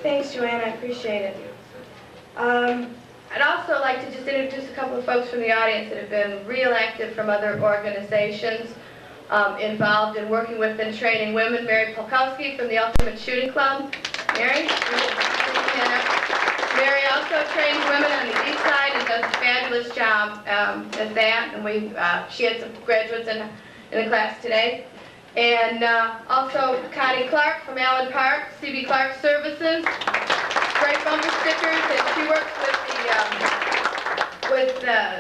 Thanks, Joanne. I appreciate it. I'd also like to just introduce a couple of folks from the audience that have been real active from other organizations involved in working with and training women. Mary Polkowski from the Ultimate Shooting Club. Mary? Mary also trains women on the East Side and does a fabulous job at that. And she had some graduates in the class today. And also Connie Clark from Allen Park, C.B. Clark Services. Great bumper stickers, and she works with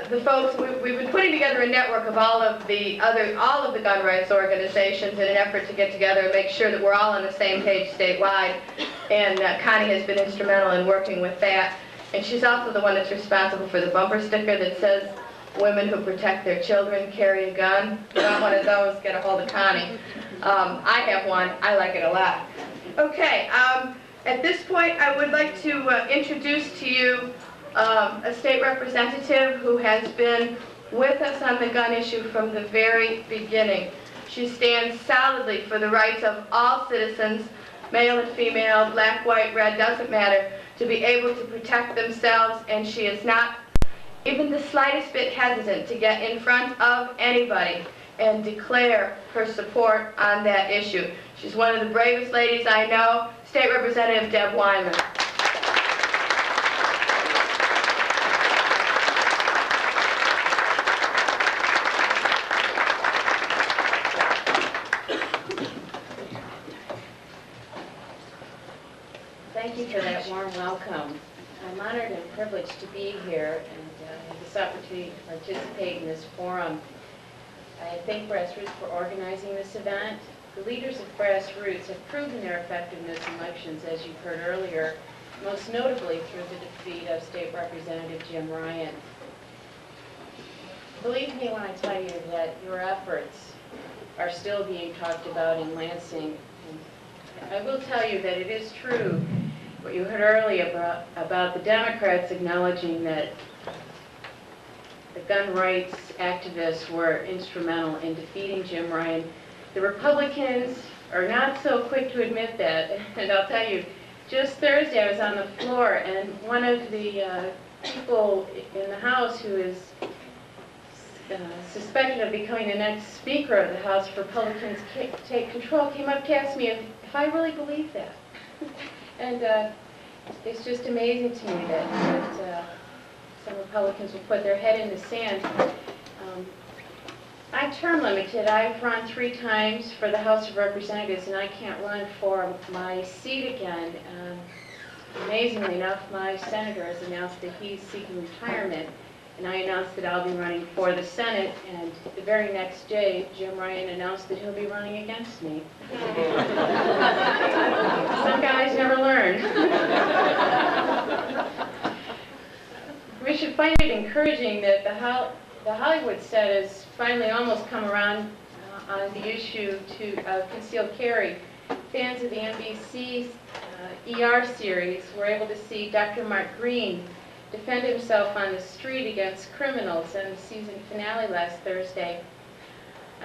the folks. We've been putting together a network of all of the gun rights organizations in an effort to get together and make sure that we're all on the same page statewide. And Connie has been instrumental in working with that. And she's also the one that's responsible for the bumper sticker that says, "Women who protect their children carry a gun." If you want one of those, get a hold of Connie. I have one. I like it a lot. Okay. At this point, I would like to introduce to you a state representative who has been with us on the gun issue from the very beginning. She stands solidly for the rights of all citizens, male and female, black, white, red, doesn't matter, to be able to protect themselves, and she is not even the slightest bit hesitant to get in front of anybody and declare her support on that issue. She's one of the bravest ladies I know, State Representative Deb Wyman. Thank you for that warm welcome. I'm honored and privileged to be here and have this opportunity to participate in this forum. I thank Grassroots for organizing this event. The leaders of Grassroots have proven their effectiveness in elections, as you've heard earlier, most notably through the defeat of State Representative Jim Ryan. Believe me when I tell you that your efforts are still being talked about in Lansing. And I will tell you that it is true what you heard earlier about the Democrats acknowledging that the gun rights activists were instrumental in defeating Jim Ryan. The Republicans are not so quick to admit that, and I'll tell you, just Thursday I was on the floor, and one of the people in the House who is suspected of becoming the next Speaker of the House if Republicans take control came up to ask me if I really believe that. And it's just amazing to me that some Republicans will put their head in the sand. I'm term limited. I've run 3 times for the House of Representatives, and I can't run for my seat again. Amazingly enough, my senator has announced that he's seeking retirement, and I announced that I'll be running for the Senate, and the very next day, Jim Ryan announced that he'll be running against me. Some guys never learn. We should find it encouraging that the Hollywood set has finally almost come around on the issue of concealed carry. Fans of the NBC ER series were able to see Dr. Mark Green defend himself on the street against criminals in the season finale last Thursday.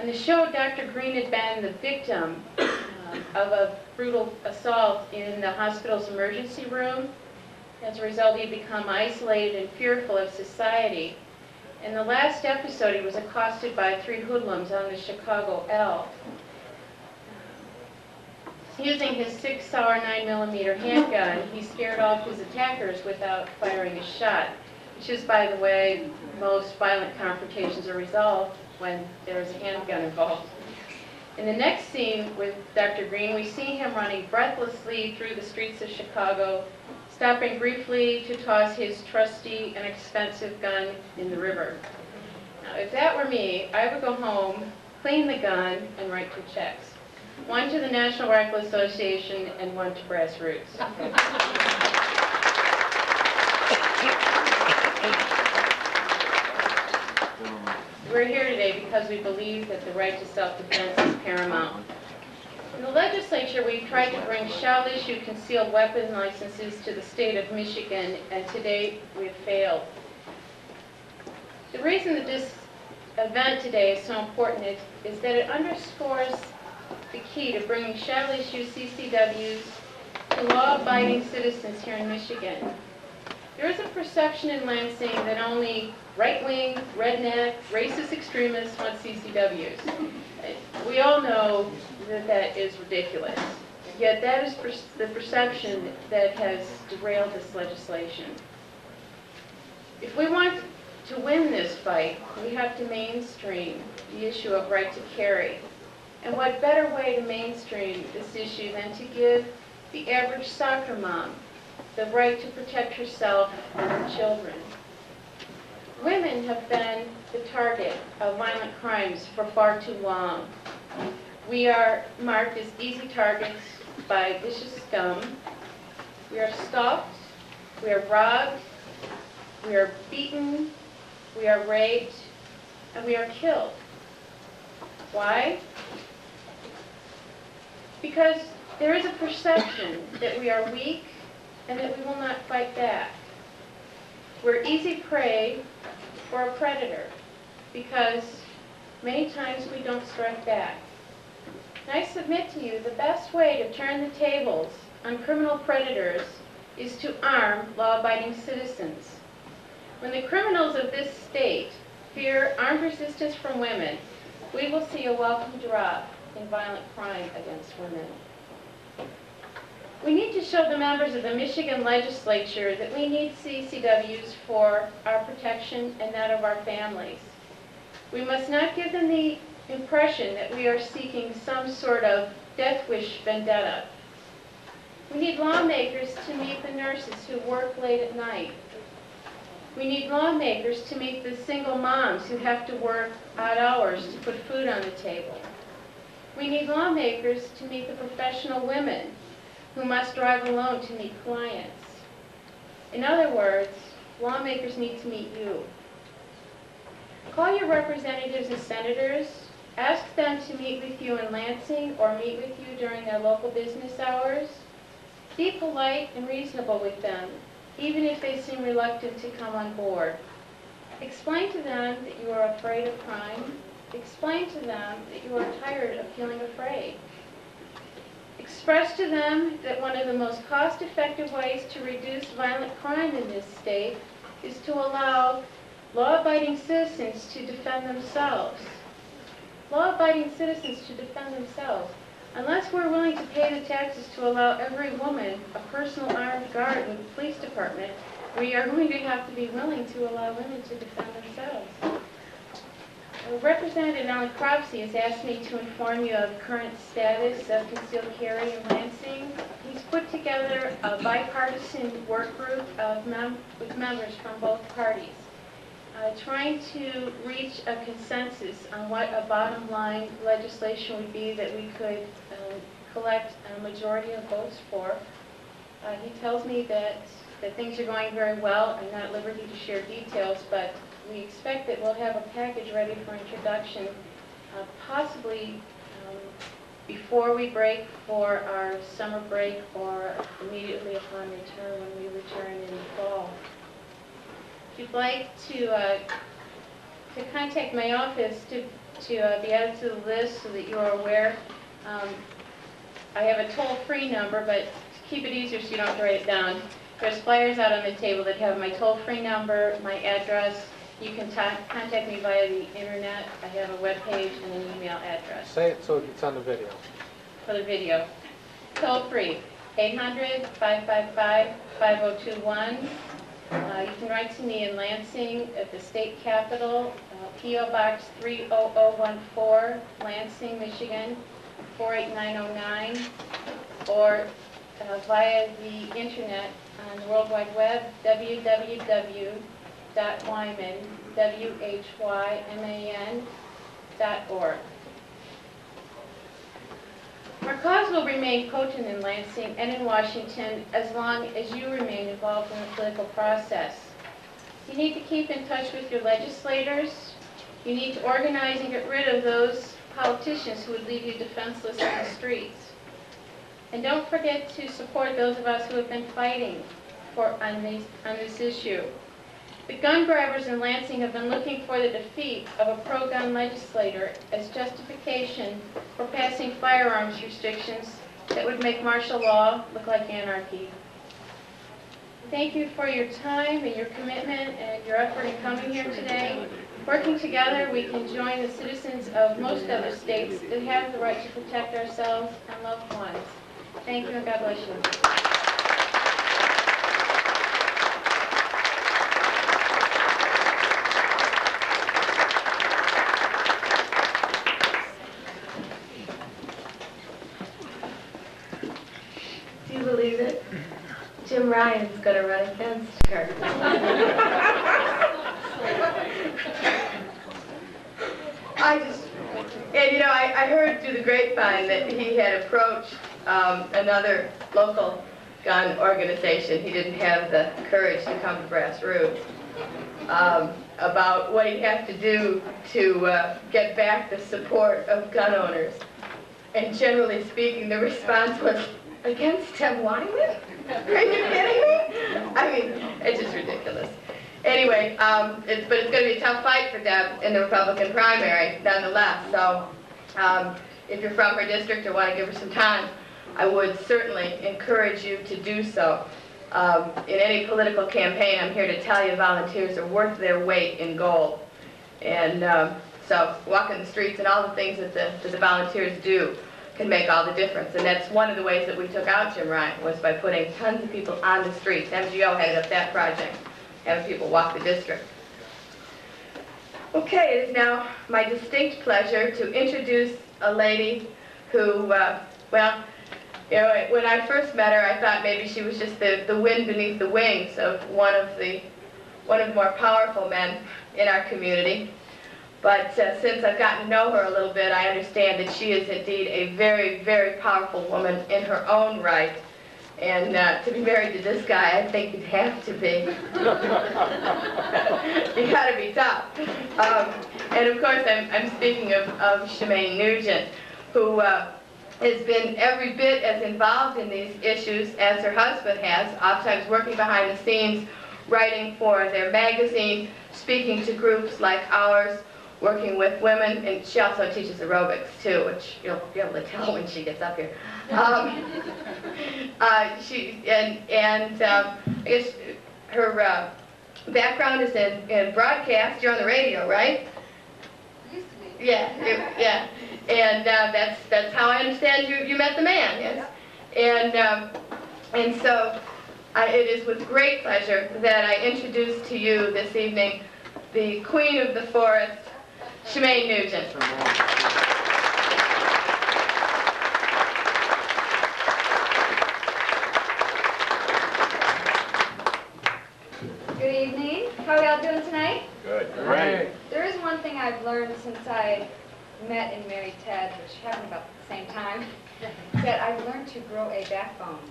On the show, Dr. Green had been the victim of a brutal assault in the hospital's emergency room. As a result, he'd become isolated and fearful of society. In the last episode, he was accosted by 3 hoodlums on the Chicago L. Using his 6-hour 9mm handgun, he scared off his attackers without firing a shot, which is, by the way, most violent confrontations are resolved when there's a handgun involved. In the next scene with Dr. Green, we see him running breathlessly through the streets of Chicago, stopping briefly to toss his trusty and expensive gun in the river. Now, if that were me, I would go home, clean the gun, and write 2 checks. 1 to the National Rifle Association and 1 to Grassroots. We're here today because we believe that the right to self-defense is paramount. In the legislature, we've tried to bring shall-issue concealed weapon licenses to the state of Michigan, and to date, we've failed. The reason that this event today is so important is that it underscores the key to bringing shall-issue CCWs to law-abiding citizens here in Michigan. There is a perception in Lansing that only right-wing, redneck, racist extremists want CCWs. We all know that that is ridiculous. Yet that is the perception that has derailed this legislation. If we want to win this fight, we have to mainstream the issue of right to carry. And what better way to mainstream this issue than to give the average soccer mom the right to protect herself and her children. Women have been the target of violent crimes for far too long. We are marked as easy targets by vicious scum. We are stalked, we are robbed, we are beaten, we are raped, and we are killed. Why? Because there is a perception that we are weak and that we will not fight back. We're easy prey for a predator because many times we don't strike back. And I submit to you the best way to turn the tables on criminal predators is to arm law-abiding citizens. When the criminals of this state fear armed resistance from women, we will see a welcome drop in violent crime against women. We need to show the members of the Michigan legislature that we need CCWs for our protection and that of our families. We must not give them the impression that we are seeking some sort of death wish vendetta. We need lawmakers to meet the nurses who work late at night. We need lawmakers to meet the single moms who have to work odd hours to put food on the table. We need lawmakers to meet the professional women who must drive alone to meet clients. In other words, lawmakers need to meet you. Call your representatives and senators, ask them to meet with you in Lansing or meet with you during their local business hours. Be polite and reasonable with them, even if they seem reluctant to come on board. Explain to them that you are afraid of crime. Explain to them that you are tired of feeling afraid. Express to them that one of the most cost-effective ways to reduce violent crime in this state is to allow law-abiding citizens to defend themselves. Law-abiding citizens to defend themselves. Unless we're willing to pay the taxes to allow every woman a personal armed guard in the police department, we are going to have to be willing to allow women to defend themselves. Representative Alan Cropsey has asked me to inform you of current status of concealed carry in Lansing. He's put together a bipartisan work group with members from both parties, trying to reach a consensus on what a bottom line legislation would be that we could collect a majority of votes for. He tells me that things are going very well. I'm not at liberty to share details, but we expect that we'll have a package ready for introduction, possibly before we break for our summer break or immediately upon return when we return in the fall. If you'd like to contact my office to be added to the list so that you are aware, I have a toll-free number, but to keep it easier so you don't have to write it down, there's flyers out on the table that have my toll-free number, my address. You can contact me via the internet. I have a web page and an email address. Say it so it's on the video. For the video. Toll-free, 800-555-5021. You can write to me in Lansing at the state capitol, P.O. Box 30014, Lansing, Michigan, 48909, or via the internet on the World Wide Web, www.wyman.org. Our cause will remain potent in Lansing and in Washington as long as you remain involved in the political process. You need to keep in touch with your legislators. You need to organize and get rid of those politicians who would leave you defenseless in the streets. And don't forget to support those of us who have been fighting on this issue. The gun grabbers in Lansing have been looking for the defeat of a pro-gun legislator as justification for passing firearms restrictions that would make martial law look like anarchy. Thank you for your time and your commitment and your effort in coming here today. Working together, we can join the citizens of most other states that have the right to protect ourselves and loved ones. Thank you, and God bless you. Do you believe it? Jim Ryan's going to run against her. I heard through the grapevine that he had approached another local gun organization. He didn't have the courage to come to grassroots about what he'd have to do to get back the support of gun owners. And generally speaking, the response was, against Ted Wyman? Are you kidding me? I mean, it's just ridiculous. Anyway, but it's going to be a tough fight for Deb in the Republican primary, nonetheless. So if you're from her district or want to give her some time, I would certainly encourage you to do so. In any political campaign, I'm here to tell you volunteers are worth their weight in gold. And so walking the streets and all the things that the volunteers do can make all the difference. And that's one of the ways that we took out Jim Ryan, was by putting tons of people on the streets. MGO headed up that project, having people walk the district. Okay, it is now my distinct pleasure to introduce a lady who, well, you know, when I first met her, I thought maybe she was just the wind beneath the wings of one of the more powerful men in our community. But since I've gotten to know her a little bit, I understand that she is indeed a very, very powerful woman in her own right. And to be married to this guy, I think you'd have to be. You gotta be tough. And of course, I'm speaking of Shemaine Nugent, who has been every bit as involved in these issues as her husband has, oftentimes working behind the scenes, writing for their magazine, speaking to groups like ours, working with women, and she also teaches aerobics too, which you'll be able to tell when she gets up here. I guess her background is in broadcast. You're on the radio, right? Used to be. Yeah. And that's how I understand you met the man. Yes. And so it is with great pleasure that I introduce to you this evening the Queen of the Forest, Shemaine Nugent. Good evening. How are y'all doing tonight? Good. Great. There is one thing I've learned since I met and married Ted, which happened about the same time, that I've learned to grow a backbone,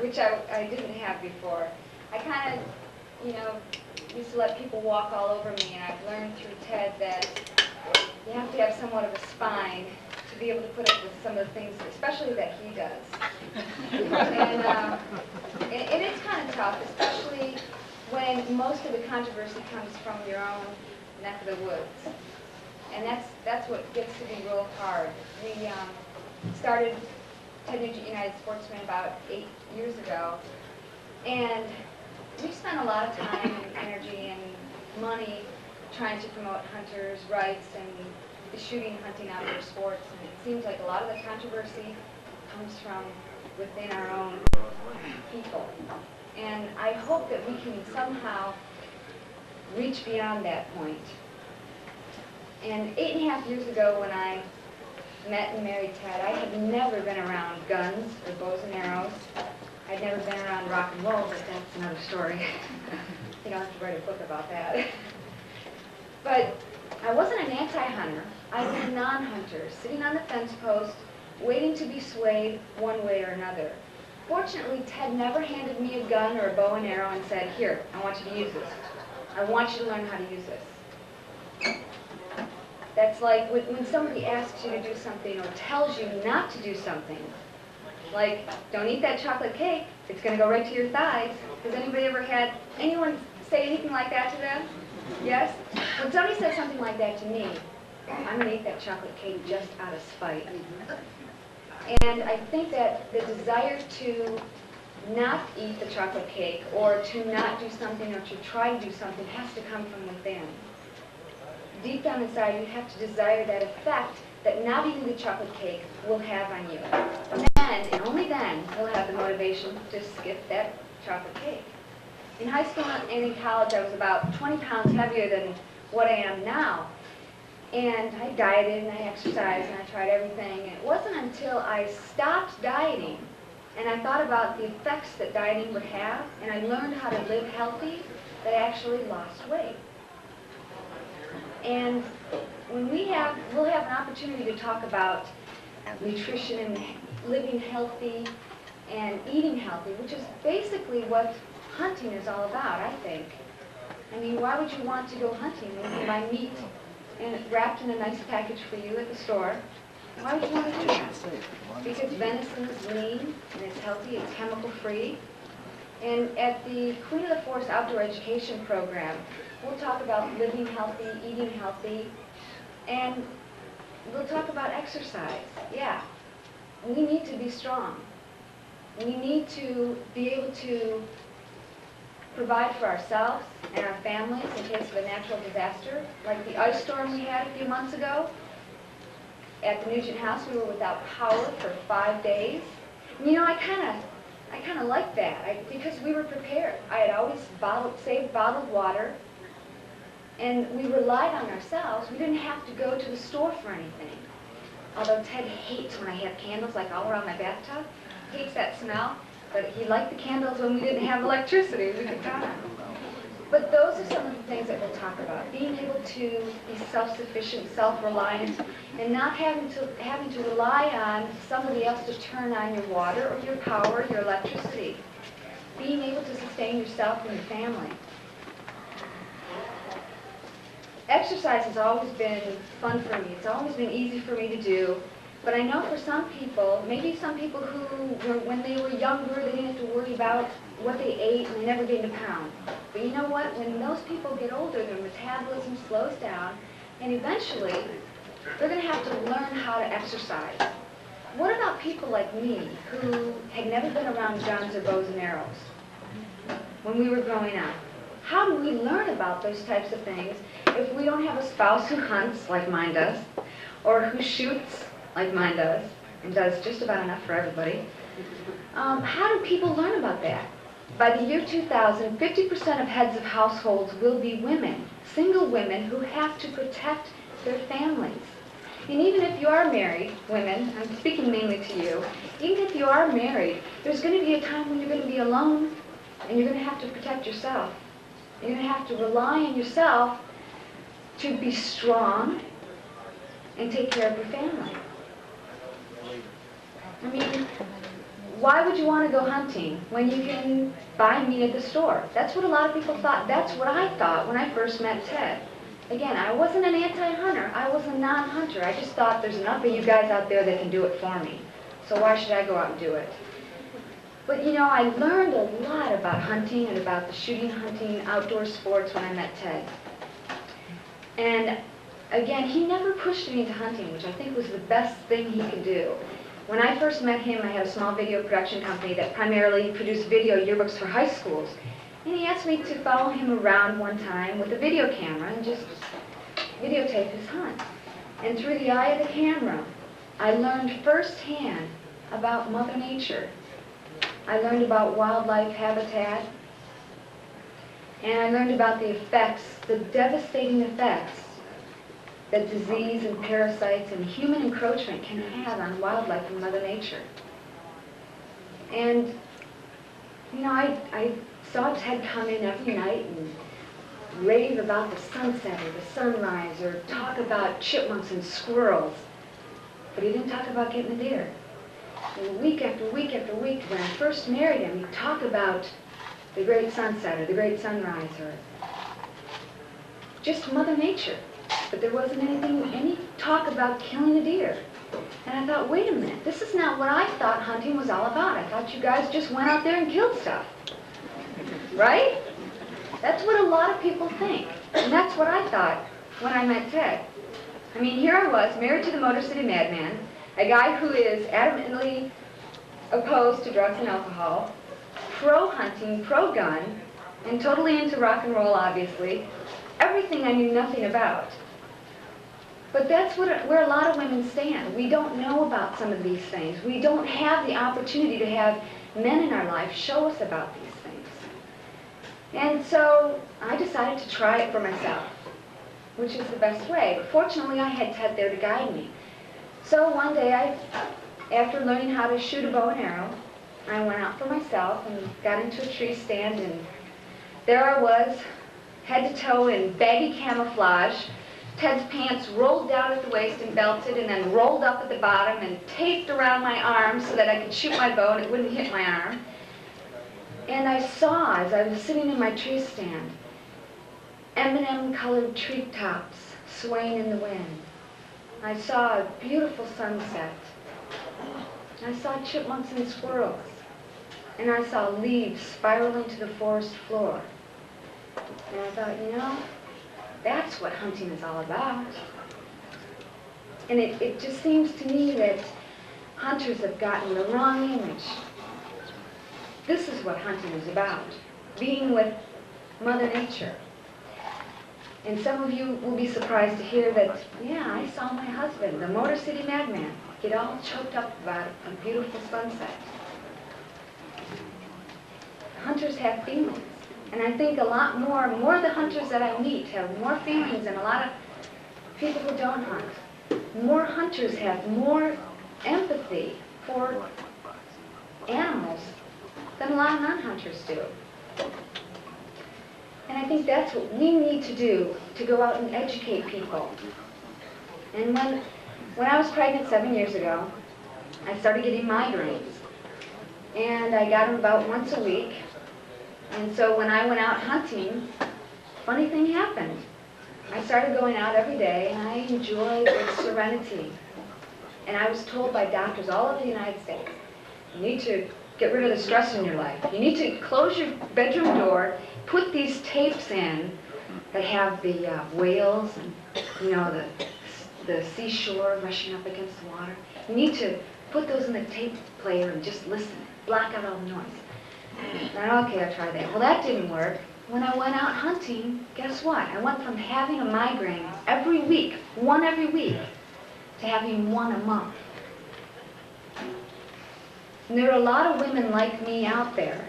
which I didn't have before. I kind of, used to let people walk all over me, and I've learned through Ted that you have to have somewhat of a spine to be able to put up with some of the things, especially that he does. And it's kind of tough, especially when most of the controversy comes from your own neck of the woods. And that's what gets to be real hard. We started Ted Nugent United Sportsmen about 8 years ago, and we spent a lot of time and energy and money trying to promote hunters' rights and the shooting, hunting, outdoor sports, and it seems like a lot of the controversy comes from within our own people. And I hope that we can somehow reach beyond that point. And 8.5 years ago, when I met and married Ted, I had never been around guns or bows and arrows. I'd never been around rock and roll, but that's another story. I think I'll have to write a book about that. But I wasn't an anti-hunter. I was a non-hunter, sitting on the fence post, waiting to be swayed one way or another. Fortunately, Ted never handed me a gun or a bow and arrow and said, "Here, I want you to use this. I want you to learn how to use this." That's like when somebody asks you to do something or tells you not to do something. Like, don't eat that chocolate cake, it's going to go right to your thighs. Has anybody ever had anyone say anything like that to them? Yes? When somebody says something like that to me, I'm going to eat that chocolate cake just out of spite. And I think that the desire to not eat the chocolate cake or to not do something or to try to do something has to come from within. Deep down inside, you have to desire that effect that not eating the chocolate cake will have on you. Then, and only then, you'll have the motivation to skip that chocolate cake. In high school and in college, I was about 20 pounds heavier than what I am now. And I dieted and I exercised and I tried everything. And it wasn't until I stopped dieting and I thought about the effects that dieting would have, and I learned how to live healthy, that I actually lost weight. And when we'll have an opportunity to talk about nutrition and living healthy and eating healthy, which is basically what hunting is all about, I think. I mean, why would you want to go hunting when you can buy meat and wrapped in a nice package for you at the store? Why would you want to do that? Because venison is lean and it's healthy, it's chemical free. And at the Queen of the Forest Outdoor Education Program, we'll talk about living healthy, eating healthy, and we'll talk about exercise. Yeah, we need to be strong. We need to be able to provide for ourselves and our families in case of a natural disaster, like the ice storm we had a few months ago. At the Nugent house, we were without power for 5 days. And, you know, I kind of liked that because we were prepared. I had always saved bottled water, and we relied on ourselves. We didn't have to go to the store for anything. Although Ted hates when I have candles like all around my bathtub. He hates that smell, but he liked the candles when we didn't have electricity. We could count on them. But those are some of the things that we'll talk about. Being able to be self-sufficient, self-reliant, and not having to rely on somebody else to turn on your water or your power, your electricity. Being able to sustain yourself and your family. Exercise has always been fun for me. It's always been easy for me to do. But I know for some people, maybe some people who, when they were younger, they didn't have to worry about what they ate and they never gained a pound. But you know what? When those people get older, their metabolism slows down, and eventually they're going to have to learn how to exercise. What about people like me who had never been around guns or bows and arrows when we were growing up? How do we learn about those types of things if we don't have a spouse who hunts like mine does, or who shoots like mine does, and does just about enough for everybody? How do people learn about that? By the year 2000, 50% of heads of households will be women, single women who have to protect their families. And even if you are married, women, I'm speaking mainly to you, even if you are married, there's going to be a time when you're going to be alone, and you're going to have to protect yourself. You're going to have to rely on yourself to be strong and take care of your family. I mean, why would you want to go hunting when you can buy meat at the store? That's what a lot of people thought. That's what I thought when I first met Ted. Again, I wasn't an anti-hunter. I was a non-hunter. I just thought there's enough of you guys out there that can do it for me. So why should I go out and do it? But you know, I learned a lot about hunting and about the shooting, hunting, outdoor sports when I met Ted. And again, he never pushed me into hunting, which I think was the best thing he could do. When I first met him, I had a small video production company that primarily produced video yearbooks for high schools. And he asked me to follow him around one time with a video camera and just videotape his hunt. And through the eye of the camera, I learned firsthand about Mother Nature. I learned about wildlife habitat. And I learned about the effects, the devastating effects that disease and parasites and human encroachment can have on wildlife and Mother Nature. And, you know, I saw Ted come in every night and rave about the sunset or the sunrise or talk about chipmunks and squirrels. But he didn't talk about getting a deer. And week after week after week, when I first married him, he'd talk about the great sunset or the great sunrise or just Mother Nature. But there wasn't any talk about killing a deer. And I thought, wait a minute, this is not what I thought hunting was all about. I thought you guys just went out there and killed stuff. Right? That's what a lot of people think. And that's what I thought when I met Ted. I mean, here I was, married to the Motor City Madman. a guy who is adamantly opposed to drugs and alcohol, pro-hunting, pro-gun, and totally into rock and roll, obviously. Everything I knew nothing about. But that's where a lot of women stand. We don't know about some of these things. We don't have the opportunity to have men in our life show us about these things. And so I decided to try it for myself, which is the best way. But fortunately, I had Ted there to guide me. So one day, after learning how to shoot a bow and arrow, I went out for myself and got into a tree stand, and there I was, head to toe in baggy camouflage. Ted's pants rolled down at the waist and belted, and then rolled up at the bottom and taped around my arm so that I could shoot my bow and it wouldn't hit my arm. And I saw, as I was sitting in my tree stand, M&M-colored treetops swaying in the wind. I saw a beautiful sunset. I saw chipmunks and squirrels. And I saw leaves spiraling to the forest floor. And I thought, you know, that's what hunting is all about. And it just seems to me that hunters have gotten the wrong image. This is what hunting is about, being with Mother Nature. And some of you will be surprised to hear that, yeah, I saw my husband, the Motor City Madman, get all choked up about a beautiful sunset. Hunters have feelings. And I think a lot more of the hunters that I meet have more feelings than a lot of people who don't hunt. More hunters have more empathy for animals than a lot of non-hunters do. And I think that's what we need to do, to go out and educate people. And when I was pregnant 7 years ago, I started getting migraines. And I got them about once a week. And so when I went out hunting, funny thing happened. I started going out every day, and I enjoyed the serenity. And I was told by doctors all over the United States, you need to get rid of the stress in your life. You need to close your bedroom door, put these tapes in that have the whales and, you know, the seashore rushing up against the water. You need to put those in the tape player and just listen, block out all the noise. And okay, I tried that. Well, that didn't work. When I went out hunting, guess what? I went from having a migraine every week, one every week, to having one a month. And there are a lot of women like me out there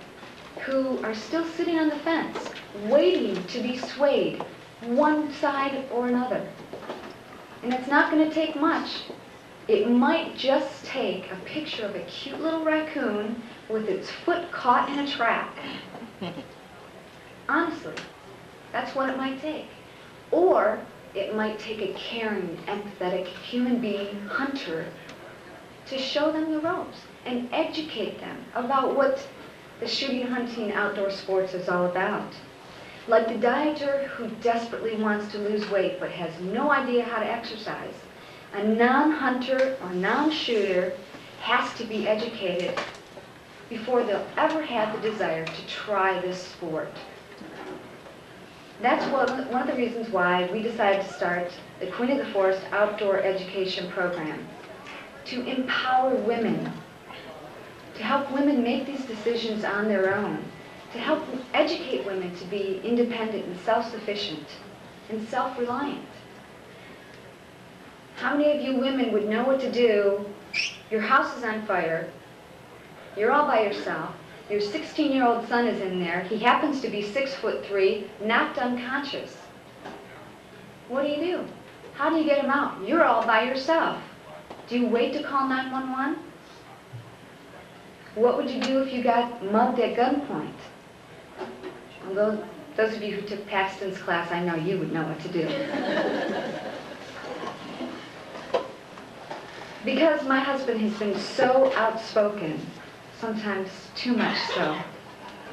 who are still sitting on the fence, waiting to be swayed one side or another. And it's not going to take much. It might just take a picture of a cute little raccoon with its foot caught in a trap. Honestly, that's what it might take. Or it might take a caring, empathetic human being hunter to show them the ropes and educate them about what the shooting, hunting, outdoor sports is all about. Like the dieter who desperately wants to lose weight but has no idea how to exercise, a non-hunter or non-shooter has to be educated before they'll ever have the desire to try this sport. That's one of the reasons why we decided to start the Queen of the Forest Outdoor Education Program, to empower women, to help women make these decisions on their own, to help educate women to be independent and self-sufficient and self-reliant. How many of you women would know what to do? Your house is on fire. You're all by yourself. Your 16-year-old son is in there. He happens to be 6'3", knocked unconscious. What do? How do you get him out? You're all by yourself. Do you wait to call 911? What would you do if you got mugged at gunpoint? Well, those of you who took Paxton's class, I know you would know what to do. Because my husband has been so outspoken, sometimes too much so,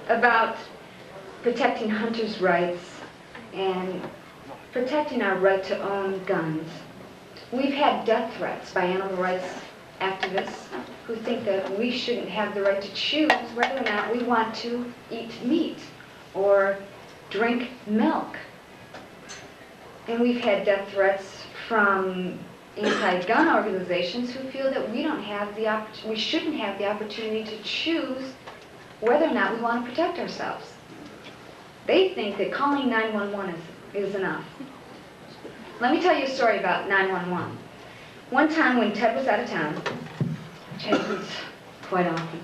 about protecting hunters' rights and protecting our right to own guns. We've had death threats by animal rights activists who think that we shouldn't have the right to choose whether or not we want to eat meat or drink milk. And we've had death threats from anti-gun organizations who feel that we don't have the we shouldn't have the opportunity to choose whether or not we want to protect ourselves. They think that calling 911 is enough. Let me tell you a story about 911. One time when Ted was out of town, which happens quite often,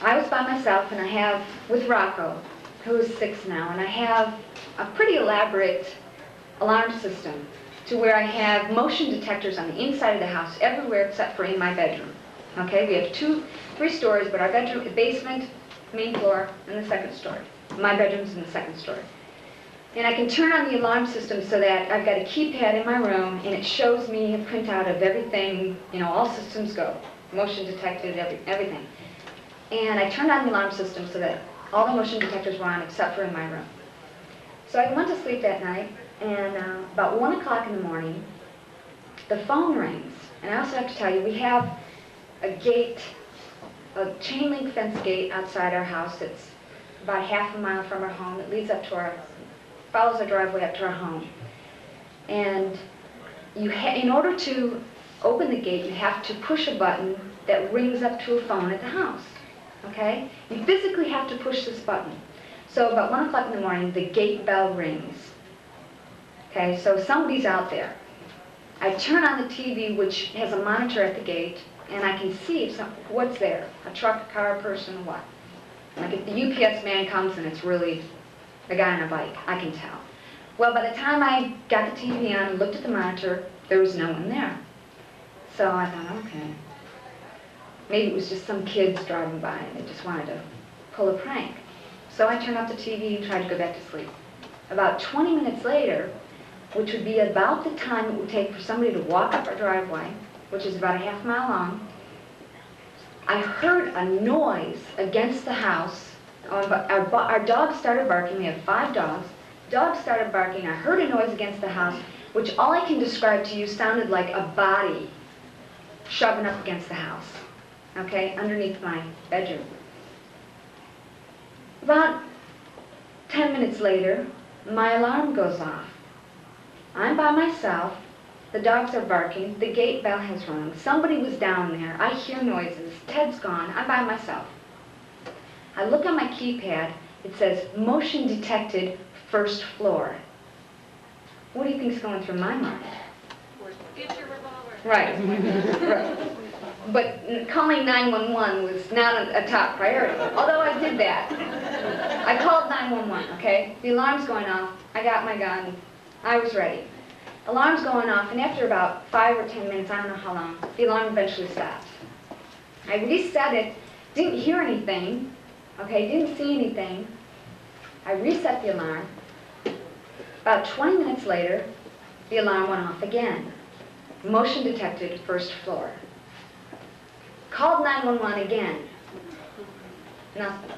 I was by myself, and I have, with Rocco, who is 6 now, and I have a pretty elaborate alarm system to where I have motion detectors on the inside of the house, everywhere except for in my bedroom. Okay, we have 3 stories, but our bedroom, the basement, main floor, and the second story. My bedroom's in the second story. And I can turn on the alarm system so that I've got a keypad in my room, and it shows me a printout of everything, you know, all systems go, motion detected, everything. And I turned on the alarm system so that all the motion detectors were on except for in my room. So I went to sleep that night, and about 1 o'clock in the morning, the phone rings. And I also have to tell you, we have a gate, a chain link fence gate outside our house that's about half a mile from our home. It leads up to our, follows our driveway up to our home. And in order to open the gate, you have to push a button that rings up to a phone at the house. Okay? You physically have to push this button. So about 1 o'clock in the morning, the gate bell rings. Okay, so somebody's out there. I turn on the TV, which has a monitor at the gate, and I can see what's there. A truck, a car, a person, what. Like if the UPS man comes and it's really a guy on a bike, I can tell. Well, by the time I got the TV on and looked at the monitor, there was no one there. So I thought, okay. Maybe it was just some kids driving by and they just wanted to pull a prank. So I turned off the TV and tried to go back to sleep. About 20 minutes later, which would be about the time it would take for somebody to walk up our driveway, which is about a half mile long, I heard a noise against the house. Our dogs started barking. We have 5 dogs. Dogs started barking. I heard a noise against the house, which all I can describe to you sounded like a body shoving up against the house, okay, underneath my bedroom. About 10 minutes later, my alarm goes off. I'm by myself. The dogs are barking. The gate bell has rung. Somebody was down there. I hear noises. Ted's gone. I'm by myself. I look on my keypad. It says, motion detected, first floor. What do you think's going through my mind? Get your revolver. Right. Right. But calling 911 was not a top priority, although I did that. I called 911, okay? The alarm's going off. I got my gun. I was ready. Alarm's going off, and after about 5 or 10 minutes, I don't know how long, the alarm eventually stops. I reset it, didn't hear anything, okay, didn't see anything. I reset the alarm. About 20 minutes later, the alarm went off again. Motion detected, first floor. Called 911 again. Nothing.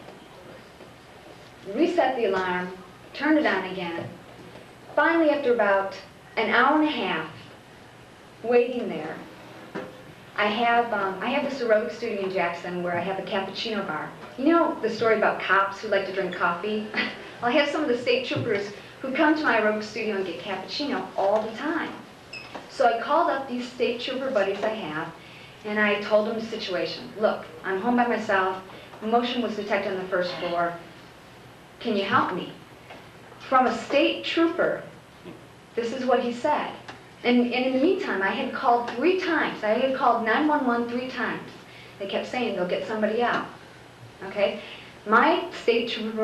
Reset the alarm, turned it on again. Finally, after about an hour and a half waiting there, I have this aerobic studio in Jackson where I have a cappuccino bar. You know the story about cops who like to drink coffee? Well, I have some of the state troopers who come to my aerobic studio and get cappuccino all the time. So I called up these state trooper buddies I have, and I told them the situation. Look, I'm home by myself. Motion was detected on the first floor. Can you help me? From a state trooper, this is what he said. And in the meantime, I had called 3 times. I had called 911 3 times. They kept saying they'll get somebody out. Okay? My state trooper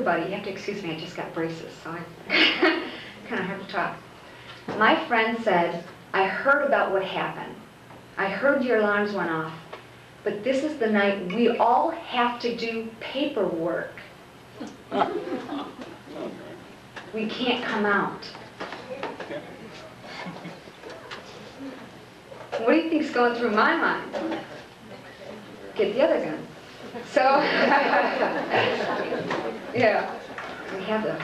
buddy, you have to excuse me, I just got braces, so I kind of hard to talk. My friend said, I heard about what happened. I heard your alarms went off, but this is the night we all have to do paperwork. We can't come out. What do you think's going through my mind? Get the other gun. So, yeah, we have those.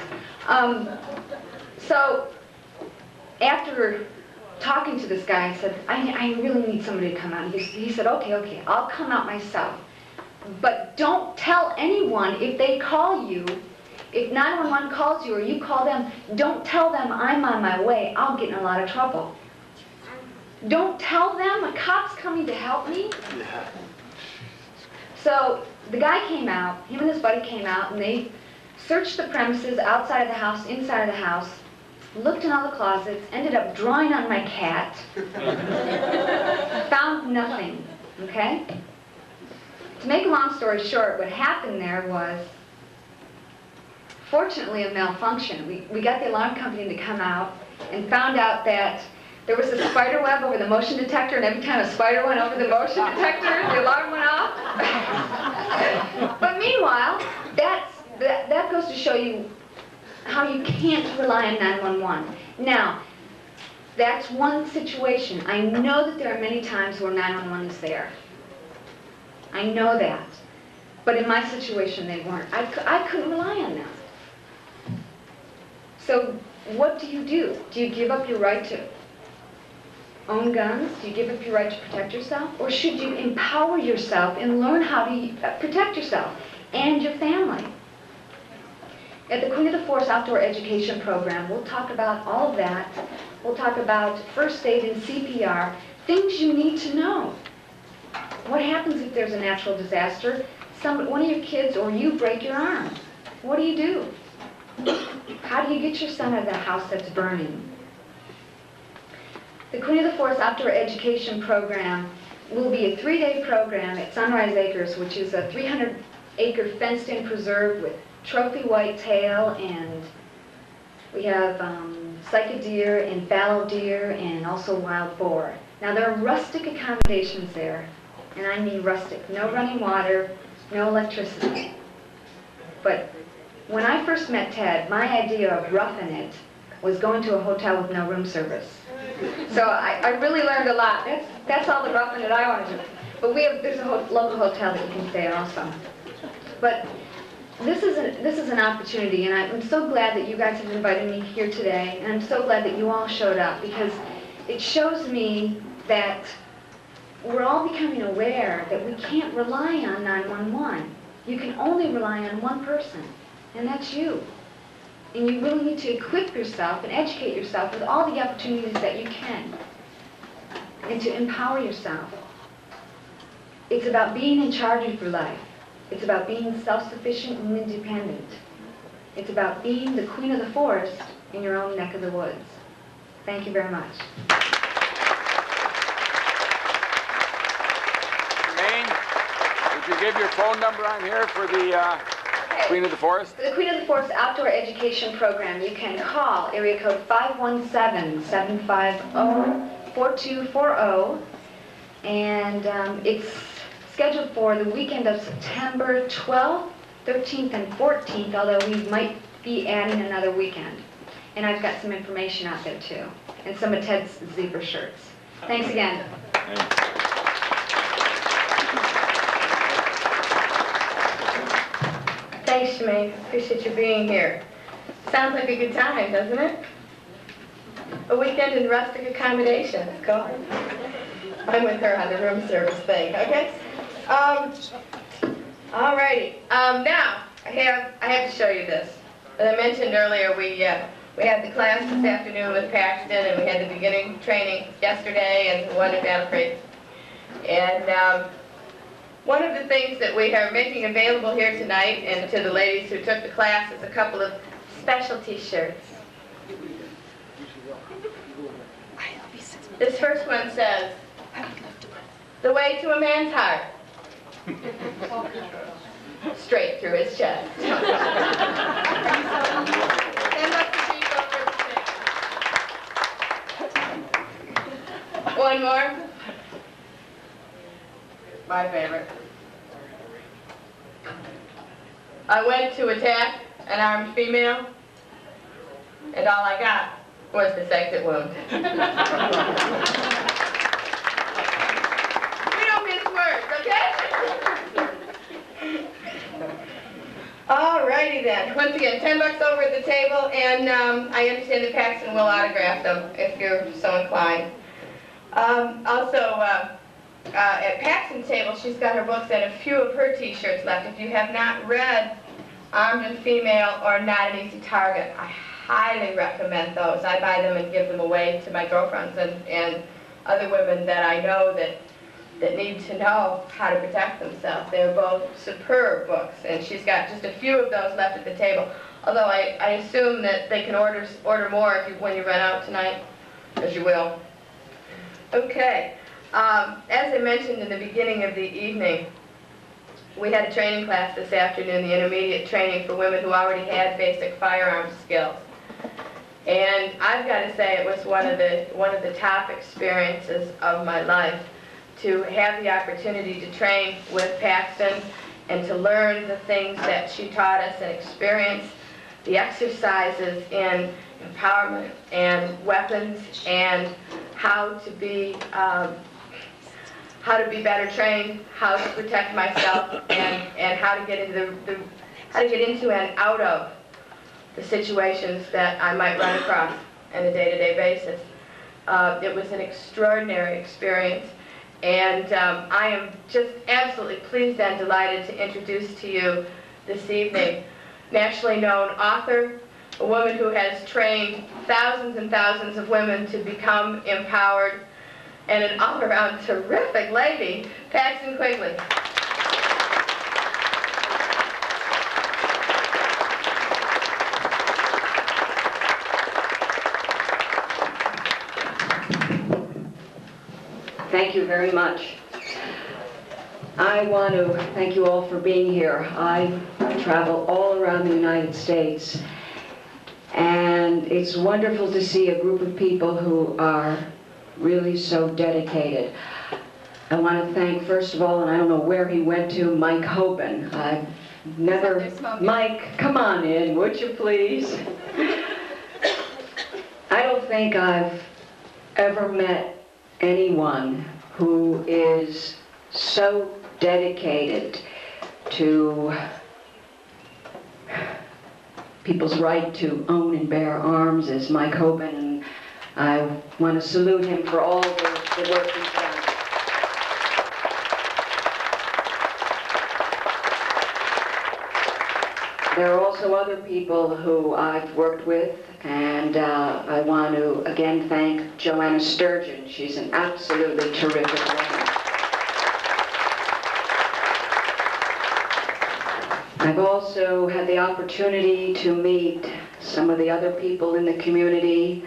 So, after talking to this guy, I said, I really need somebody to come out. He said, okay, I'll come out myself. But don't tell anyone if they call you If 911 calls you or you call them, don't tell them I'm on my way. I'll get in a lot of trouble. Don't tell them a cop's coming to help me. So the guy came out, him and his buddy came out, and they searched the premises outside of the house, inside of the house, looked in all the closets, ended up drawing on my cat, found nothing, okay? To make a long story short, what happened there was, fortunately, a malfunction. We got the alarm company to come out and found out that there was a spider web over the motion detector, and every time a spider went over the motion detector, the alarm went off. But meanwhile, that goes to show you how you can't rely on 911. Now, that's one situation. I know that there are many times where 911 is there. I know that. But in my situation, they weren't. I couldn't rely on them. So what do? Do you give up your right to own guns? Do you give up your right to protect yourself? Or should you empower yourself and learn how to protect yourself and your family? At the Queen of the Forest Outdoor Education Program, we'll talk about all of that. We'll talk about first aid and CPR, things you need to know. What happens if there's a natural disaster? One of your kids or you break your arm. What do you do? How do you get your son out of the house that's burning? The Queen of the Forest Outdoor Education Program will be a 3-day program at Sunrise Acres, which is a 300-acre fenced-in preserve with trophy whitetail, and we have cycad deer and fallow deer and also wild boar. Now there are rustic accommodations there, and I mean rustic. No running water, no electricity. But when I first met Ted, my idea of roughing it was going to a hotel with no room service. So I really learned a lot. That's all the roughing that I want to do. But there's a local hotel that you can stay at also. But this is an opportunity, and I'm so glad that you guys have invited me here today, and I'm so glad that you all showed up, because it shows me that we're all becoming aware that we can't rely on 911. You can only rely on one person, and that's you. And you really need to equip yourself and educate yourself with all the opportunities that you can, and to empower yourself. It's about being in charge of your life. It's about being self-sufficient and independent. It's about being the queen of the forest in your own neck of the woods. Thank you very much. Jermaine, would you give your phone number on here for the Queen of the Forest? For the Queen of the Forest Outdoor Education Program, you can call area code 517-750-4240, and it's scheduled for the weekend of September 12th, 13th, and 14th, although we might be adding another weekend. And I've got some information out there too, and some of Ted's zebra shirts. Thanks again. Thanks, Jermaine. Appreciate you being here. Sounds like a good time, doesn't it? A weekend in rustic accommodations. Cool. I'm with her on the room service thing, okay? Alrighty. Now, I have to show you this. As I mentioned earlier, we had the class this afternoon with Paxton, and we had the beginning training yesterday and the one at Waterford. And one of the things that we are making available here tonight, and to the ladies who took the class, is a couple of specialty shirts. This first one says, "The way to a man's heart." Straight through his chest. One more. My favorite. I went to attack an armed female, and all I got was this exit wound. Alrighty then. Once again, $10 over at the table, and I understand that Paxton will autograph them if you're so inclined. Also, at Paxton's table, she's got her books and a few of her T-shirts left. If you have not read Armed and Female or Not an Easy Target. I highly recommend those. I buy them and give them away to my girlfriends and other women that I know that need to know how to protect themselves. They're both superb books, and she's got just a few of those left at the table. Although I assume that they can order more when you run out tonight, as you will. Okay. As I mentioned in the beginning of the evening, we had a training class this afternoon, the intermediate training for women who already had basic firearms skills. And I've got to say it was one of the top experiences of my life to have the opportunity to train with Paxton and to learn the things that she taught us and experience the exercises in empowerment and weapons and how to be better trained, how to protect myself, and how to get into and out of the situations that I might run across on a day-to-day basis. It was an extraordinary experience, and I am just absolutely pleased and delighted to introduce to you this evening nationally known author, a woman who has trained thousands and thousands of women to become empowered, and an all-around terrific lady, Paxton Quigley. Thank you very much. I want to thank you all for being here. I travel all around the United States, and it's wonderful to see a group of people who are really so dedicated. I want to thank, first of all, and I don't know where he went to, Mike Hoban. I've never... Mike, come on in, would you please? I don't think I've ever met anyone who is so dedicated to people's right to own and bear arms as Mike Hoban, and I want to salute him for all the work he's done. There are also other people who I've worked with, and I want to again thank Joanna Sturgeon. She's an absolutely terrific woman. I've also had the opportunity to meet some of the other people in the community.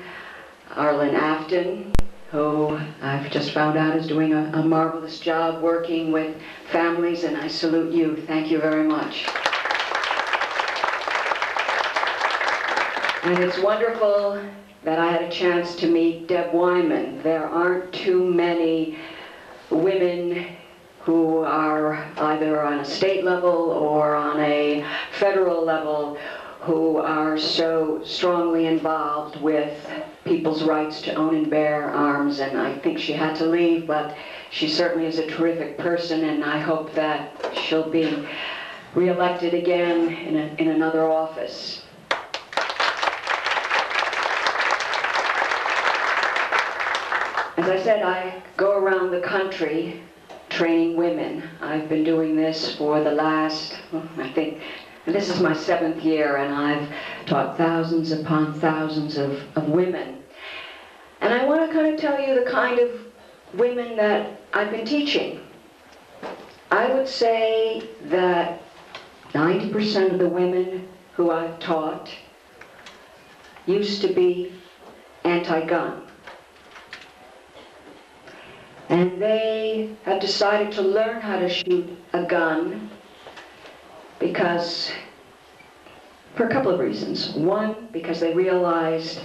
Arlen Afton, who I've just found out is doing a marvelous job working with families, and I salute you. Thank you very much. And it's wonderful that I had a chance to meet Deb Wyman. There aren't too many women who are either on a state level or on a federal level who are so strongly involved with people's rights to own and bear arms, and I think she had to leave, but she certainly is a terrific person, and I hope that she'll be re-elected again in another office. As I said, I go around the country training women. I've been doing this for the last, I think, this is my 7th year, and I've taught thousands upon thousands of women. And I want to kind of tell you the kind of women that I've been teaching. I would say that 90% of the women who I've taught used to be anti-gun. And they have decided to learn how to shoot a gun because, for a couple of reasons. One, because they realized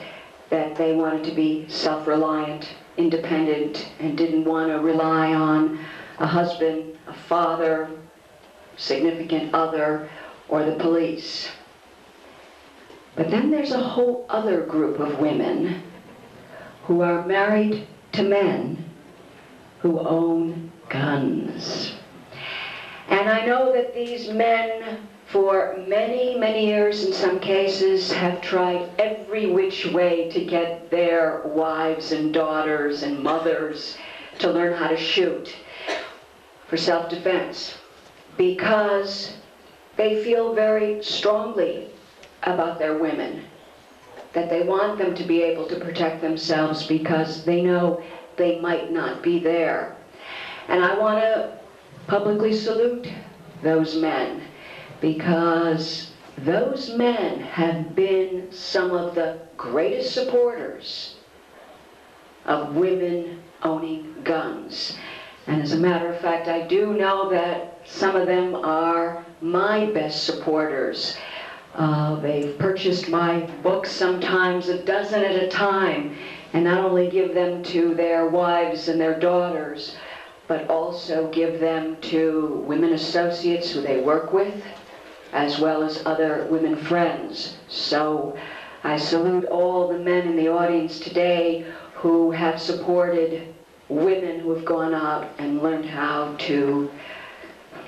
that they wanted to be self-reliant, independent, and didn't want to rely on a husband, a father, significant other, or the police. But then there's a whole other group of women who are married to men who own guns. And I know that these men, for many, many years in some cases, have tried every which way to get their wives and daughters and mothers to learn how to shoot for self-defense, because they feel very strongly about their women, that they want them to be able to protect themselves because they know they might not be there. And I want to publicly salute those men, because those men have been some of the greatest supporters of women owning guns. And as a matter of fact, I do know that some of them are my best supporters. They've purchased my books, sometimes a dozen at a time, and not only give them to their wives and their daughters, but also give them to women associates who they work with, as well as other women friends. So I salute all the men in the audience today who have supported women who have gone out and learned how to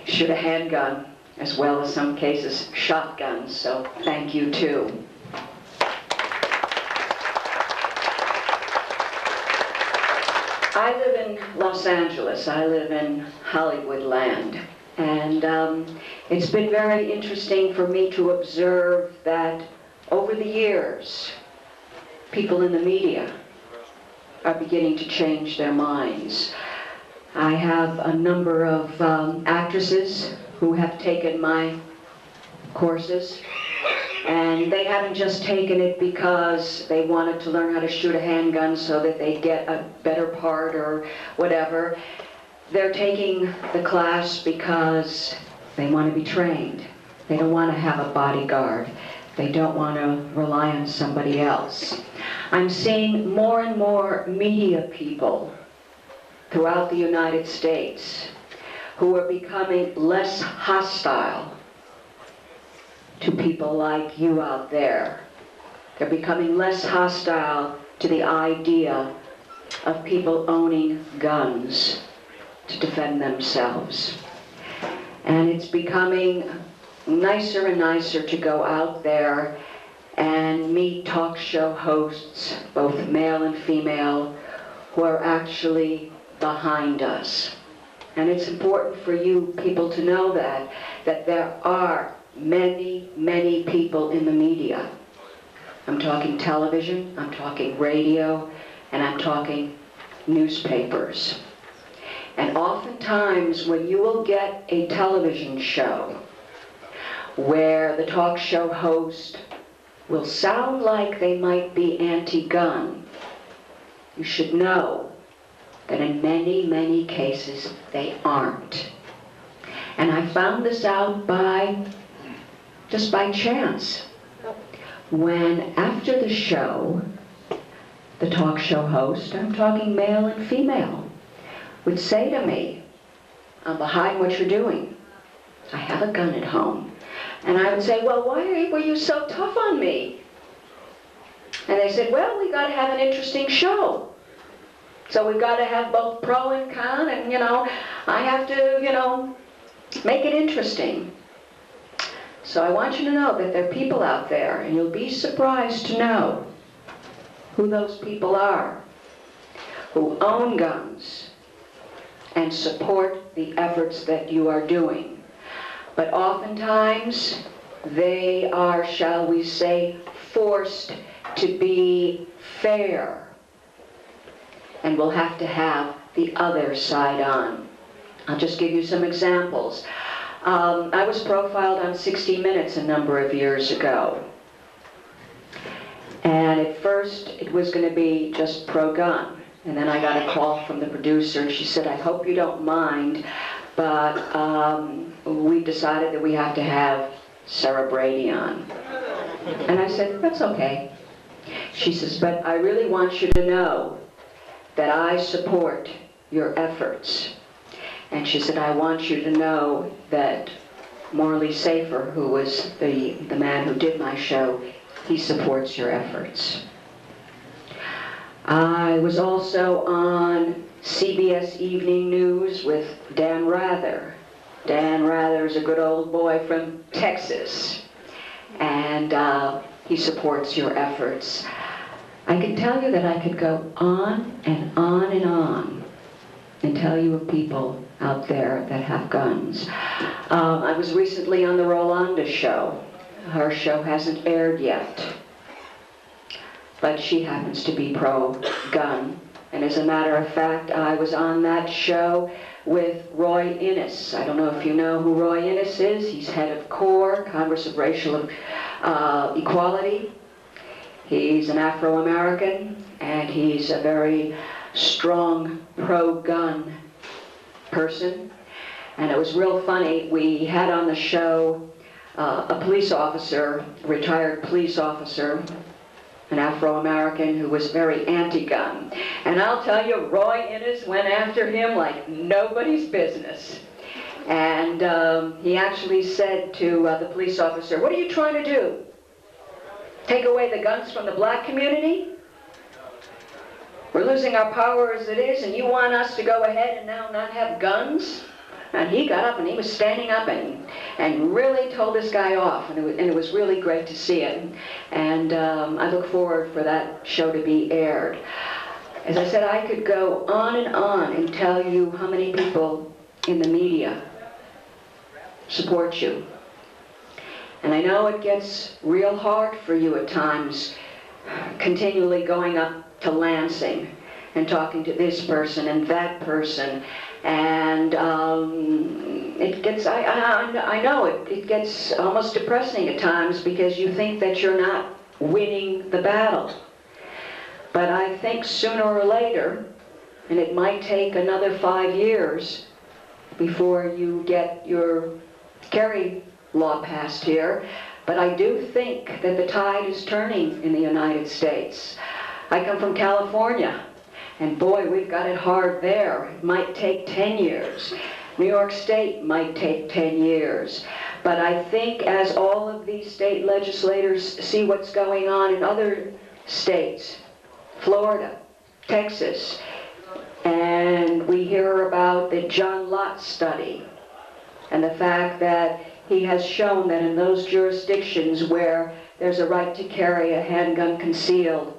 shoot a handgun, as well as some cases shotguns. So thank you too. I live in Los Angeles. I live in Hollywood land. And it's been very interesting for me to observe that over the years, people in the media are beginning to change their minds. I have a number of actresses who have taken my courses, and they haven't just taken it because they wanted to learn how to shoot a handgun so that they get a better part or whatever. They're taking the class because they want to be trained. They don't want to have a bodyguard. They don't want to rely on somebody else. I'm seeing more and more media people throughout the United States who are becoming less hostile to people like you out there. They're becoming less hostile to the idea of people owning guns to defend themselves. And it's becoming nicer and nicer to go out there and meet talk show hosts, both male and female, who are actually behind us. And it's important for you people to know that there are many, many people in the media. I'm talking television, I'm talking radio, and I'm talking newspapers. And oftentimes when you will get a television show where the talk show host will sound like they might be anti-gun, you should know that in many, many cases they aren't. And I found this out just by chance. When after the show, the talk show host, I'm talking male and female, would say to me, "I'm behind what you're doing. I have a gun at home." And I would say, "Well, why were you so tough on me?" And they said, "Well, we got to have an interesting show. So we've got to have both pro and con, and, I have to, make it interesting." So I want you to know that there are people out there, and you'll be surprised to know who those people are, who own guns and support the efforts that you are doing. But oftentimes, they are, shall we say, forced to be fair, and we'll have to have the other side on. I'll just give you some examples. I was profiled on 60 Minutes a number of years ago. And at first, it was going to be just pro-gun. And then I got a call from the producer, and she said, "I hope you don't mind, but we decided that we have to have Sarah Brady on." And I said, "That's okay." She says, "But I really want you to know that I support your efforts." And she said, "I want you to know that Morley Safer, who was the man who did my show, he supports your efforts." I was also on CBS Evening News with Dan Rather. Dan Rather is a good old boy from Texas, and he supports your efforts. I can tell you that I could go on and on and on and tell you of people out there that have guns. I was recently on the Rolanda show. Her show hasn't aired yet, but she happens to be pro-gun. And as a matter of fact, I was on that show with Roy Innes. I don't know if you know who Roy Innes is. He's head of CORE, Congress of Racial Equality. He's an Afro-American, and he's a very strong pro-gun person. And it was real funny. We had on the show a police officer, retired police officer, an Afro-American who was very anti-gun. And I'll tell you, Roy Innes went after him like nobody's business. And he actually said to the police officer, "What are you trying to do? Take away the guns from the black community? We're losing our power as it is, and you want us to go ahead and now not have guns?" And he got up and he was standing up and really told this guy off, and it was really great to see it. And I look forward for that show to be aired. As I said, I could go on and tell you how many people in the media support you. And I know it gets real hard for you at times, continually going up to Lansing and talking to this person and that person. And it gets, I know it gets almost depressing at times because you think that you're not winning the battle. But I think sooner or later, and it might take another 5 years before you get your carry law passed here, but I do think that the tide is turning in the United States. I come from California. And boy, we've got it hard there. It might take 10 years. New York State might take 10 years. But I think as all of these state legislators see what's going on in other states, Florida, Texas, and we hear about the John Lott study and the fact that he has shown that in those jurisdictions where there's a right to carry a handgun concealed,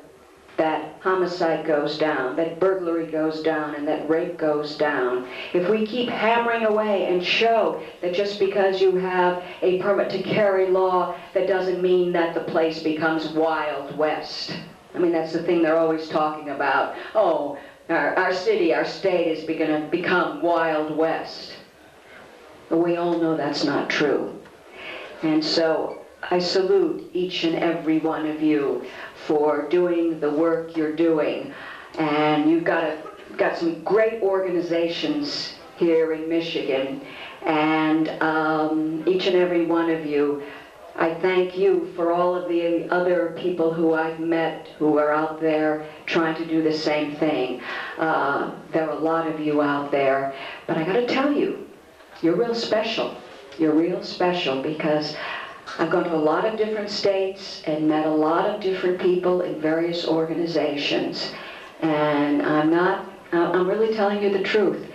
that homicide goes down, that burglary goes down, and that rape goes down. If we keep hammering away and show that just because you have a permit to carry law, that doesn't mean that the place becomes Wild West. I mean, that's the thing they're always talking about. Oh, our city, our state is going to become Wild West. But we all know that's not true. And so I salute each and every one of you for doing the work you're doing. And you've got some great organizations here in Michigan. And each and every one of you, I thank you for all of the other people who I've met who are out there trying to do the same thing. There are a lot of you out there. But I got to tell you, you're real special. You're real special because I've gone to a lot of different states and met a lot of different people in various organizations. And I'm really telling you the truth.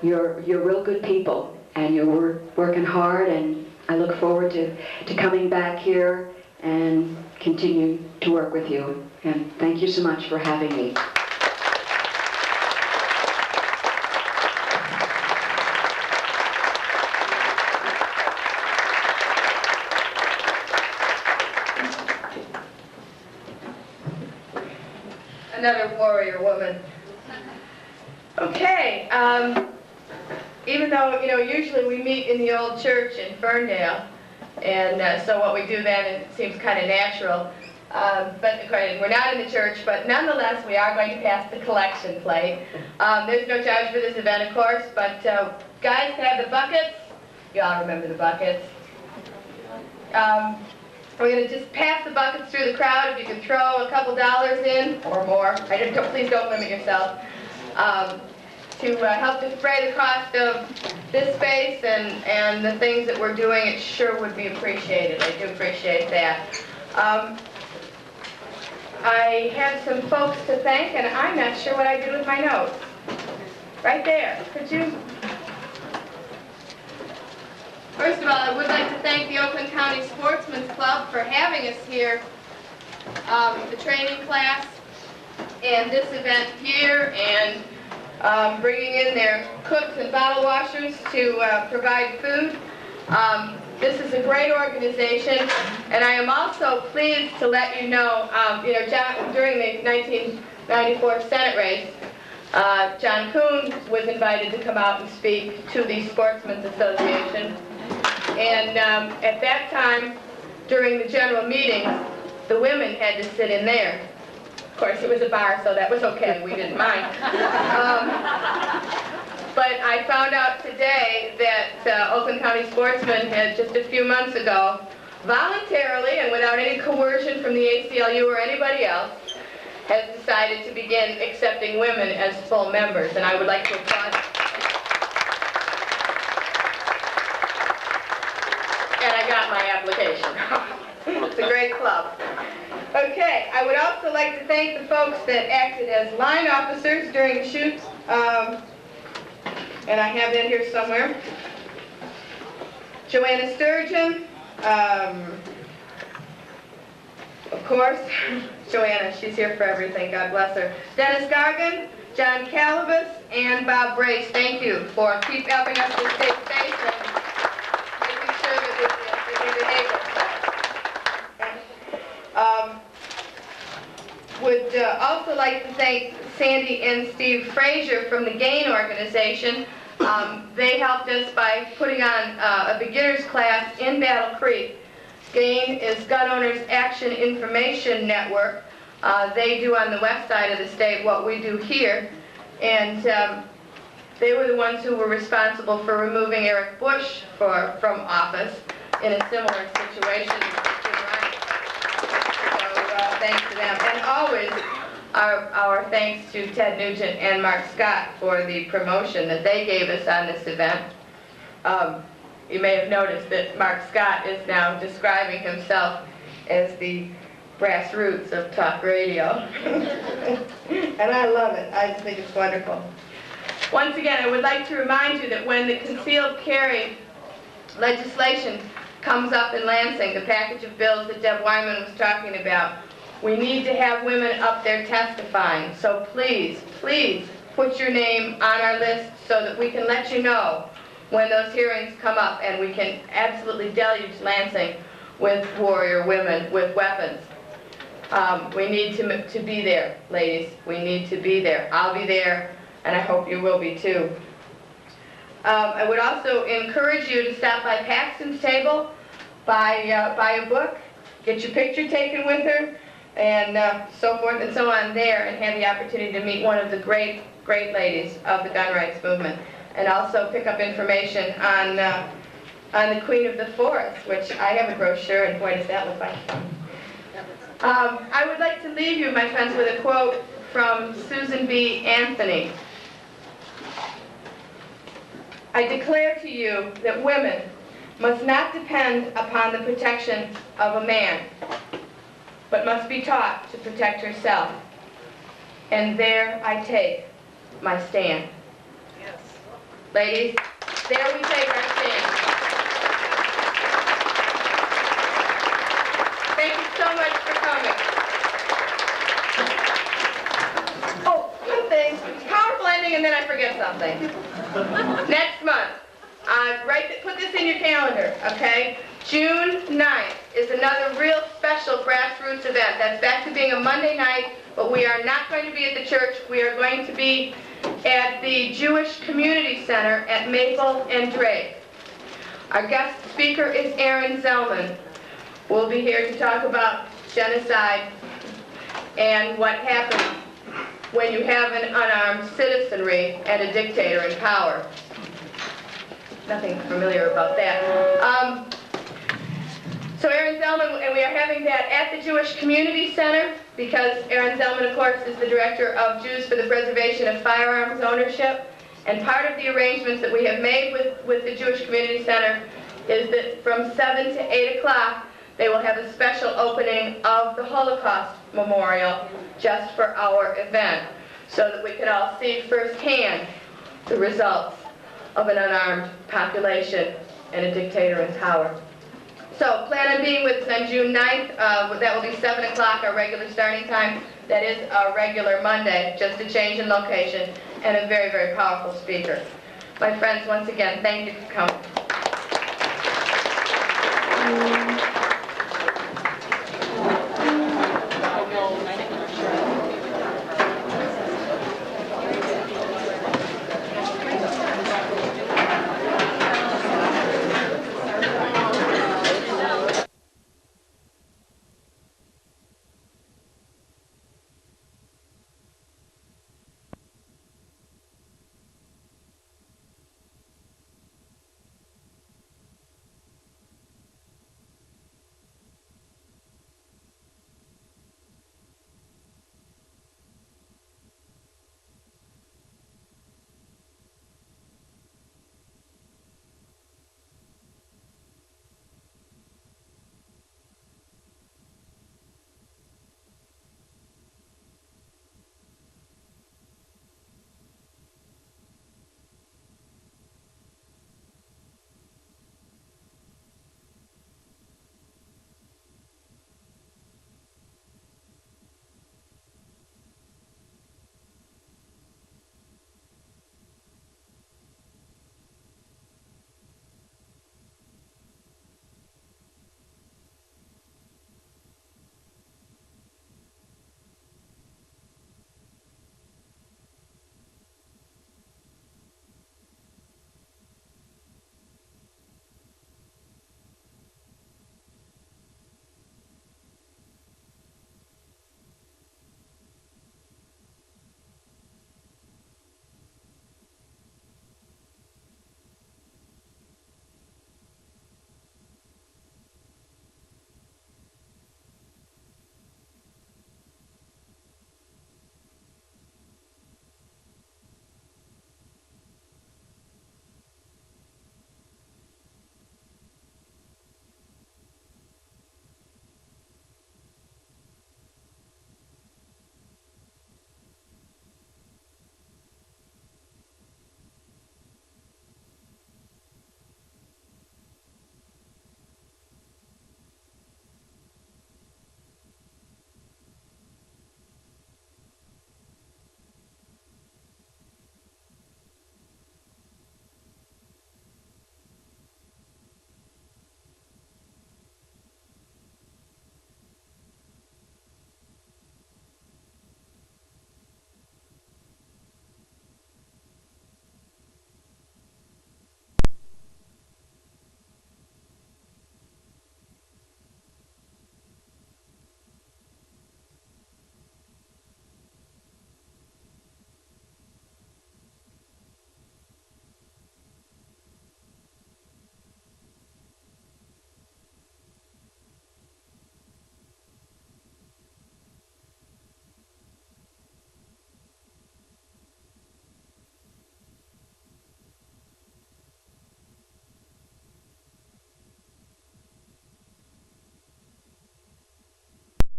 You're real good people, and you're working hard, and I look forward to coming back here and continue to work with you. And thank you so much for having me. Another warrior woman. Okay, even though, usually we meet in the old church in Ferndale, and so what we do then, it seems kind of natural, but we're not in the church, but nonetheless, we are going to pass the collection plate. There's no charge for this event, of course, but guys, can I have the buckets? You all remember the buckets. We're going to just pass the buckets through the crowd. If you can throw a couple dollars in, or more, please don't limit yourself, to help defray the cost of this space and the things that we're doing. It sure would be appreciated. I do appreciate that. I had some folks to thank, and I'm not sure what I did with my notes. Right there. Could you? First of all, I would like to thank the Oakland County Sportsmen's Club for having us here, the training class, and this event here, and bringing in their cooks and bottle washers to provide food. This is a great organization, and I am also pleased to let you know, John, during the 1994 Senate race, John Kuhn was invited to come out and speak to the Sportsmen's Association. And at that time, during the general meetings, the women had to sit in there. Of course, it was a bar, so that was okay. We didn't mind. But I found out today that Oakland County Sportsmen had just a few months ago, voluntarily and without any coercion from the ACLU or anybody else, has decided to begin accepting women as full members, and I would like to applaud. And I got my application. It's a great club. Okay, I would also like to thank the folks that acted as line officers during the shoots. And I have that here somewhere. Joanna Sturgeon, of course. Joanna, she's here for everything, God bless her. Dennis Gargan, John Calabas, and Bob Brace, thank you for helping us to stay safe and making sure that we behave ourselves. Would also like to thank Sandy and Steve Frazier from the GAIN organization. They helped us by putting on a beginner's class in Battle Creek. GAIN is Gun Owners Action Information Network. They do on the west side of the state what we do here. And they were the ones who were responsible for removing Eric Bush from office in a similar situation. So thanks to them. And always our thanks to Ted Nugent and Mark Scott for the promotion that they gave us on this event. You may have noticed that Mark Scott is now describing himself as the brass roots of talk radio. And I love it. I just think it's wonderful. Once again, I would like to remind you that when the concealed carry legislation comes up in Lansing, the package of bills that Deb Wyman was talking about, we need to have women up there testifying. So please, please put your name on our list so that we can let you know when those hearings come up and we can absolutely deluge Lansing with warrior women with weapons. We need to be there, ladies. We need to be there. I'll be there, and I hope you will be too. I would also encourage you to stop by Paxton's table, buy a book, get your picture taken with her, and so forth and so on there, and have the opportunity to meet one of the great ladies of the gun rights movement. And also pick up information on the Queen of the Forest, which I have a brochure, and boy, does that look like fun. I would like to leave you, my friends, with a quote from Susan B. Anthony. I declare to you that women must not depend upon the protection of a man, but must be taught to protect herself. And there I take my stand. Ladies, there we take our stand. Thank you so much for coming. Oh, one thing, powerful ending and then I forget something. Next month, put this in your calendar, okay? June 9th is another real special grassroots event. That's back to being a Monday night, but we are not going to be at the church. We are going to be at the Jewish Community Center at Maple and Drake. Our guest speaker is Aaron Zellman. We'll be here to talk about genocide and what happens when you have an unarmed citizenry and a dictator in power. Nothing familiar about that. So Aaron Zellman, and we are having that at the Jewish Community Center because Aaron Zellman, of course, is the director of Jews for the Preservation of Firearms Ownership. And part of the arrangements that we have made with the Jewish Community Center is that from 7 to 8 o'clock, they will have a special opening of the Holocaust Memorial just for our event so that we can all see firsthand the results of an unarmed population and a dictator in power. So plan on being with us on June 9th. That will be 7 o'clock, our regular starting time. That is our regular Monday, just a change in location. and a very, very powerful speaker. My friends, once again, thank you for coming.